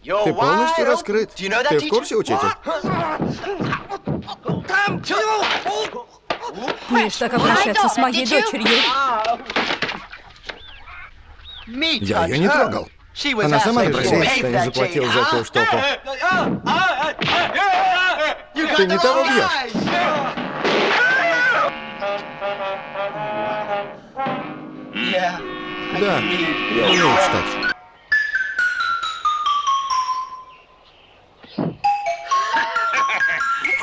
Ты полностью раскрыт. Ты в курсе, учитель? Смеешь так обращаться с моей дочерью? Я ее не трогал. Она сама решила, что не заплатил за ту штуку. Ты не того бьешь. Да, я умею читать.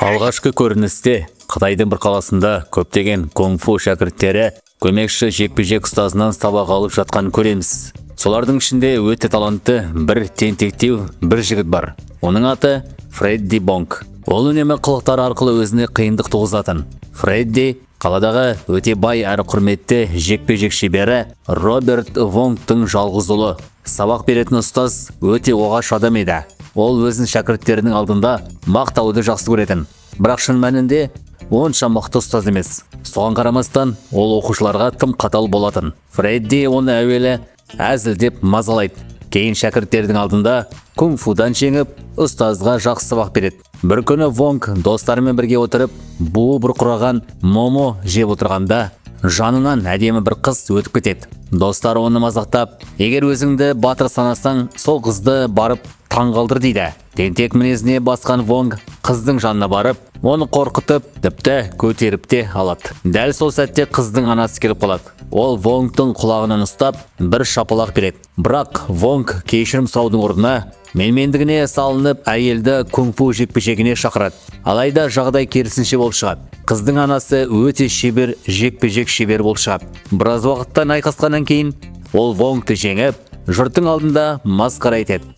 Алғашқы көріністе Қытайдың бір қаласында көптеген кунг-фу шәкірттері көмекші жекпе-жек ұстазынан сабақ алып жатқан көреміз. Солардың ішінде өте талантты бір тентектеу бір жігіт бар. Оның аты Фредди Бонг. Ол үнемі қылықтары арқылы өзіне қиындық туғызатын. Фредди қаладағы өте бай әрі құрметті жекпе-жек шебері Роберт Вонгтың жалғыз ұлы. Сабақ беретін ұстаз өте оғаш адам еді. Ол өзінің шәкірттерінің алдында мақтауды жақсы көретін. Бірақ шын мәнінде онша мықты ұстаз емес. Соған қарамастан ол оқушыларға тым қатал болатын. Фредди оны әуелі әзілдеп мазалайды. Кейін шәкірттердің алдында кунг-фудан жеңіп, ұстазға жақсы сабақ береді. Бір күні Вонг достарымен бірге отырып, буы бұрқыраған момо жеп отырғанда, жанынан әдемі бір қыз өтіп кетеді. Достары оны мазақтап, егер өзіңді батыр санасаң, сол қызды барып таңғалдыр дейді. Тентек мінезіне басқан Вонг қыздың жанына барып, оны қорқытып, тіпті көтеріп те алады. Дәл сол сәтте қыздың анасы келіп қалады. Ол Вонгтың құлағынан ұстап, бір шапалақ береді. Бірақ Вонг кешірім сұраудың орнына менмендігіне салынып, әйелді кунг-фу жекпе-жегіне шақырады. Алайда жағдай керісінше болып шығады. Қыздың анасы өте шебер жекпе-жек шебер болып шығады. Біраз уақыттан айқасқаннан кейін ол Вонгты жеңіп, жұрттың алдында масқара етеді.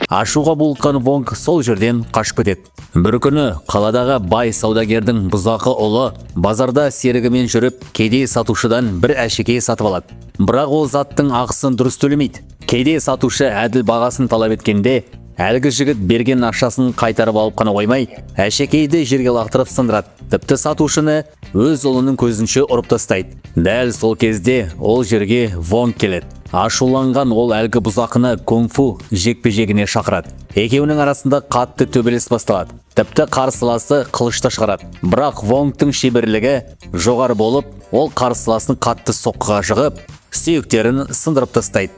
Ашуға булыққан Вонг сол жерден қашып кетеді. Бір күні қаладағы бай саудагердің бұзақы ұлы базарда серігімен жүріп, кедей сатушыдан бір әшекей сатып алады. Бірақ ол заттың ақысын дұрыс төлемейді. Кедей сатушы әділ бағасын талап еткенде, әлгі жігіт берген ақшасын қайтарып алып қана қоймай, әшекейді жерге лақтырып сындырады. Тіпті сатушыны өз ұлының көзінше ұрып тастайды. Дәл сол кезде ол жерге Вонг келеді. Ашуланған ол әлгі бұзақыны кунг-фу жекпе-жегіне шақырады. Екеуінің арасында қатты төбелес басталады. Тіпті қарсыласы қылышты шығарады. Бірақ Вонгтың шеберлігі жоғары болып, ол қарсыласын қатты соққыға жығып, сүйектерін сындырып тастайды.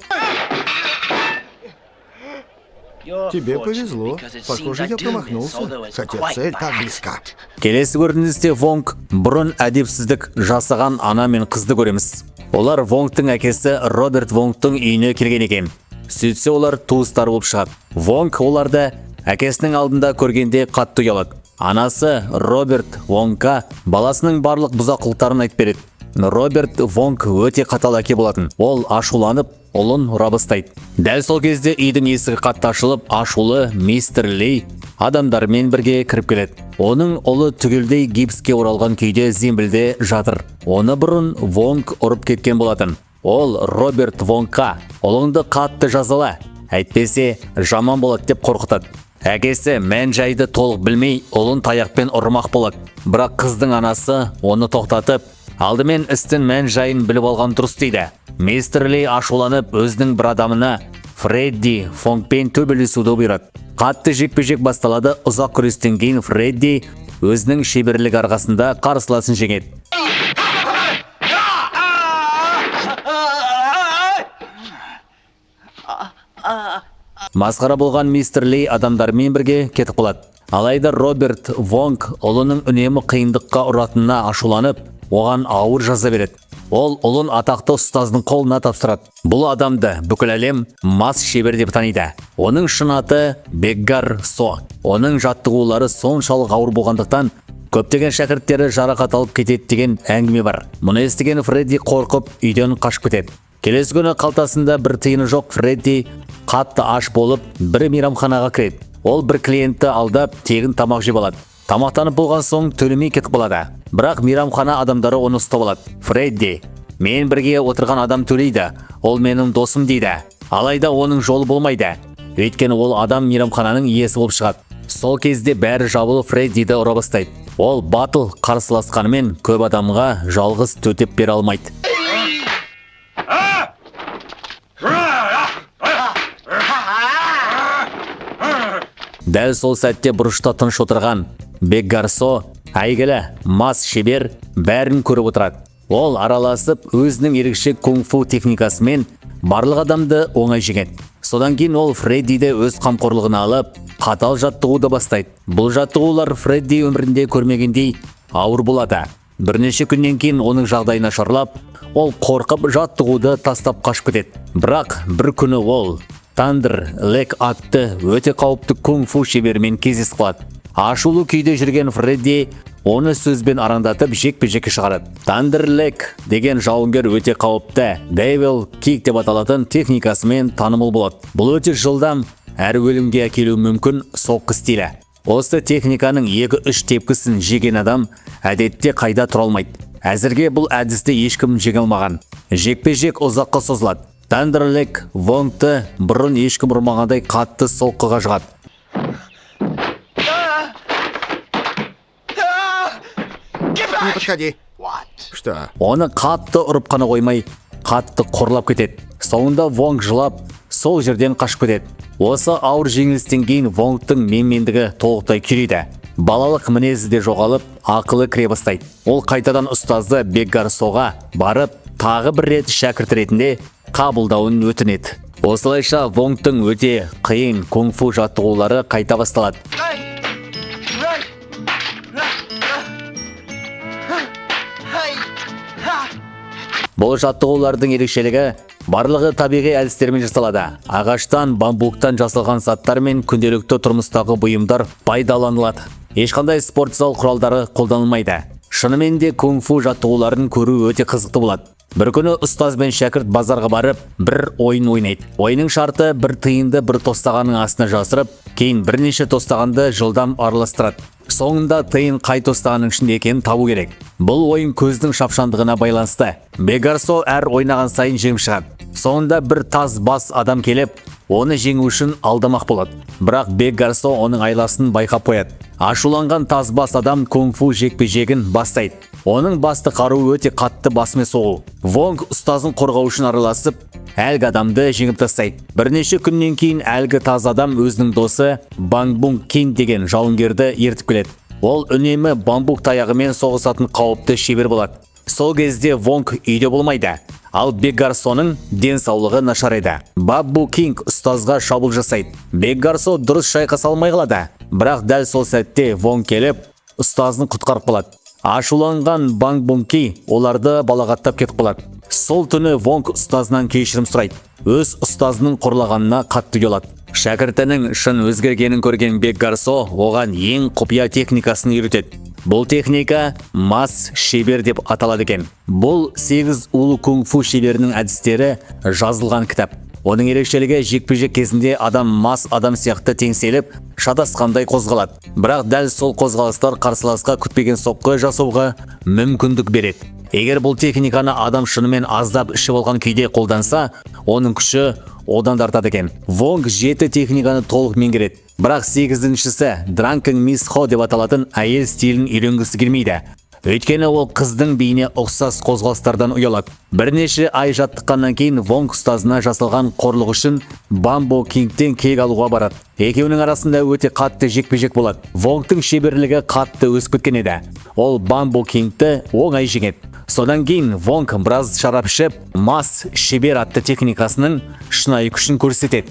Тебе повезло. Похоже, я промахнулся, хотя цель так близка. Келесі көріністе Вонг бұрын әдепсіздік жасаған ана мен қызды көреміз. Олар Вонгтың әкесі Роберт Вонгтың үйіне келген екен. Сөйтсе олар туыстар болып шығады. Вонг оларды әкесінің алдында көргенде қатты ұялады. Анасы Роберт Вонгқа баласының барлық бұзақылықтарын айтып береді. Роберт Вонг өте қатал әке болатын. Ол ашуланып, ұлын ұра бастайды. Дәл сол кезде үйдің есігі қатты ашылып, ашулы мистер Ли адамдармен бірге кіріп келеді. Оның ұлы түгелдей гипске оралған күйде зембілде жатыр. Оны бұрын Вонг ұрып кеткен болатын. Ол Роберт Вонгқа ұлыңды қатты жазала, әйтпесе жаман болады деп қорқытады. Әкесі мән-жайды толық білмей, ұлын таяқпен ұрмақ болады. Бірақ қыздың анасы оны тоқтатып, алдымен істің мән-жайын біліп алған дұрыс дейді. Мистер Ли ашуланып, өзінің бір адамына Фредди Вонгпен төбелесуді бұйырады. Қатты жекпе-жек басталады. Ұзақ күрестен кейін Фредди өзінің шеберлік арқасында қарсыласын жеңеді. Масқара болған мистер Ли адамдармен бірге кетіп қалады. Алайда Роберт Вонг ұлының үнемі қиындыққа ұратынына ашуланып, оған ауыр жаза береді. Ол ұлын атақты ұстаздың қолына тапсырады. Бұл адамды бүкіл әлем мас шебер деп таниды. Оның шын аты Беггар Со. Оның жаттығулары соншалық ауыр болғандықтан, көптеген шәкірттері жарақат алып кетеді деген әңгіме бар. Мұны естіген Фредди қорқып, үйден қашып кетеді. Келесі күні қалтасында бір тиыны жоқ Фредди қатты аш болып, бір мейрамханаға кіреді. Ол бір клиентті алдап, тегін тамақ жеп алады. Тамақтанып болған соң төлемей кетіп қалады. Бірақ мейрамхана адамдары оны ұстап алады. Фредди, мен бірге отырған адам төлейді. Ол менің досым дейді. Алайда оның жолы болмайды. Өйткені ол адам мейрамхананың иесі болып шығады. Сол кезде бәрі жабылып Фреддиді ұра бастайды. Ол батыл қарсыласқанымен көп адамға жалғыз төтеп бере алмайды. Дәл сол сәтте бұрышта тыныш отырған Бек Гарсо, әйгілі мас шебер, бәрін көріп отырады. Ол араласып өзінің ерекше кунг-фу техникасымен барлық адамды оңай жеңеді. Содан кейін ол Фреддиді өз қамқорлығына алып, қатал жаттығуды бастайды. Бұл жаттығулар Фредди өмірінде көрмегендей ауыр болады. Бірнеше күннен кейін оның жағдайы нашарлап, ол қорқып жаттығуды тастап қашып кетеді. Бірақ бір күні ол Тандер Лек атты өте қауіпті кунг-фу шеберімен кездесіп қалады. Ашулы күйде жүрген Фредди оны сөзбен арандатып жекпе-жекке шығарады. Тандер Лек деген жауынгер өте қауіпті Devil Kick деп аталатын техникасымен танымал болады. Бұл өте жылдам әрі өлімге әкелуі мүмкін соққы стилі. Осы техниканың 2-3 тепкісін жеген адам әдетте қайда тұра алмайды. Әзірге бұл әдісті ешкім жеңе алмаған. Жекпе-жек ұзаққа созылады. Тандер Лек Вонгты бұрын ешкім ұрмағандай қатты соққыға жығады. Не подходи. Что? Оны қатты ұрып қана қоймай, қатты қорлап кетеді. Соңында Вонг жылап, сол жерден қашып кетеді. Осы ауыр жеңілістен кейін Вонгтың менмендігі толықтай күйрейді. Балалық мінезі де жоғалып, ақылы кіре бастайды. Ол қайтадан ұстазды Бек Гарсоға барып, тағы бір рет шәкірт ретінде қабылдауын өтінеді. Осылайша Вонгтың өте қиын кунг-фу жаттығулары қайта басталады. Бұл жаттығулардың ерекшелігі барлығы табиғи әдістермен жасалады. Ағаштан, бамбуктан жасалған заттар мен күнделікті тұрмыстағы бұйымдар пайдаланылады. Ешқандай спорт зал құралдары қолданылмайды. Шынымен де кунг-фу жаттығуларын көру өте қызықты болады. Бір күні ұстаз бен шәкірт базарға барып, бір ойын ойнайды. Ойынның шарты бір тиынды бір тостағанның астына жасырып, кейін бірнеше тостағанды жылдам араластырады. Соңында тиын қай тостағанның ішінде екенін табу керек. Бұл ойын көздің шапшаңдығына байланысты. Бек Гарсо әр ойнаған сайын жеңіп шығады. Соңында бір таз бас адам келіп, оны жеңу үшін алдамақ болады. Бірақ Бек Гарсо оның айласын байқап қояды. Ашуланған таз бас адам кунг-фу жекпе-жегін бастайды. Оның басты қаруы өте қатты басымен соғу. Вонг ұстазын қорғау үшін араласып, әлгі адамды жеңіп тастайды. Бірнеше күннен кейін әлгі таз адам өзінің досы Бамбук Кинг деген жауынгерді ертіп келеді. Ол үнемі бамбук таяғымен соғысатын қауіпті шебер болады. Сол кезде Вонг үйде болмайды. Ал Бек Гарсоның денсаулығы нашар еді. Бамбук Кинг ұстазға шабуыл жасайды. Бек Гарсо дұрыс шайқаса алмай қалады. Бірақ дәл сол сәтте Вонг келіп, ұстазын құтқарып қалады. Ашуланған Бамбук Кинг оларды балағаттап кетіп қалады. Сол түні Вонг ұстазынан кешірім сұрайды. Өз ұстазының қорлағанына қатты ұялады. Шәкіртінің шын өзгергенін көрген Бек Гарсо оған ең құпия техникасын үйретеді. Бұл техника мас шебер деп аталады екен. Бұл 8 улы кунг-фу шеберінің әдістері жазылған кітап. Оның ерекшелігі жекпе-жек кезінде адам мас адам сияқты теңселіп, шатасқандай қозғалады. Бірақ дәл сол қозғалыстар қарсыласқа күтпеген соққы жасауға мүмкіндік береді. Егер бұл техниканы адам шынымен аздап ішіп алған күйде қолданса, оның күші одан да артады екен. Вонг 7 техниканы толық меңгереді. Бірақ 8-шісі Drunken Miss Ho деп аталатын әйел стилін үйренгісі келмейді. Өйткені ол қыздың бейне ұқсас қозғалыстардан ұялады. Бірнеше ай жаттыққаннан кейін Вонг ұстазына жасалған қорлық үшін Бамбук Кингтен кек алуға барады. Екеуінің арасында өте қатты жекпе-жек болады. Вонгтың шеберлігі қатты өсіп кеткен еді. Ол Бамбук Кингті оңай жеңеді. Содан кейін Вонг біраз шарап ішіп, мас шебер атты техникасының шынайы күшін көрсетеді.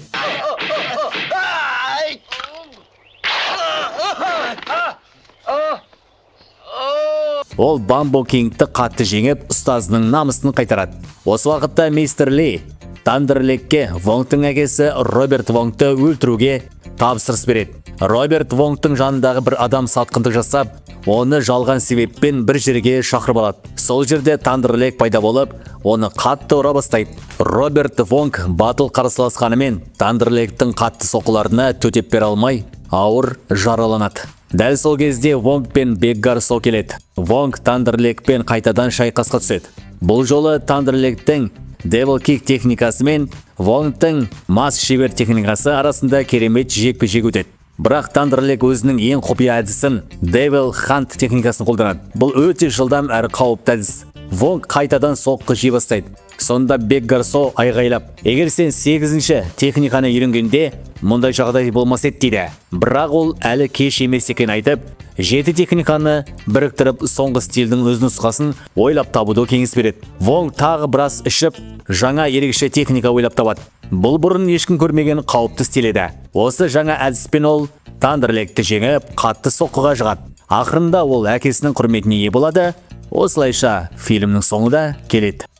Ол Бамбук Кингті қатты жеңіп, ұстазының намысын қайтарады. Осы уақытта мистер Ли Тандер Лекке Вонгтың әкесі Роберт Вонгты өлтіруге тапсырыс береді. Роберт Вонгтың жанындағы бір адам сатқындық жасап, оны жалған себеппен бір жерге шақырып алады. Сол жерде Тандер Лек пайда болып, оны қатты ұра бастайды. Роберт Вонг батыл қарсыласқанымен Тандер Лектің қатты соққыларына төтеп бере алмай, ауыр жараланады. Дәл сол кезде Вонг пен Бек Гарсо келеді. Вонг Тандер Лекпен қайтадан шайқасқа түседі. Бұл жолы Тандер Лектің Devil Kick техникасы мен Вонгтың мас шебер техникасы арасында керемет жекпе-жек өтеді. Бірақ Тандер Лек өзінің ең құпия әдісін Devil Hunt техникасын қолданады. Бұл өте жылдам әрі қауіпті әдіс. Вонг қайтадан соққы жей бастайды. Сонда Бекгарсо айғайлап, егер сен 8-ші техниканы үйренгенде мұндай жағдай болмас еді дейді. Бірақ ол әлі кеш емес екен айтып, 7 техниканы біріктіріп соңғы стильдің өз нұсқасын ойлап табуды кеңес береді. Вонг тағы біраз ішіп, жаңа ерекше техника ойлап табады. Бұл бұрын ешкім көрмеген қауіпті стиль еді. Осы жаңа әдіспен ол Тандерлекті жеңіп, қатты соққыға жығады. Ақырында ол әкесінің құрметіне ие болады. Осылайша фильмнің соңы да келеді.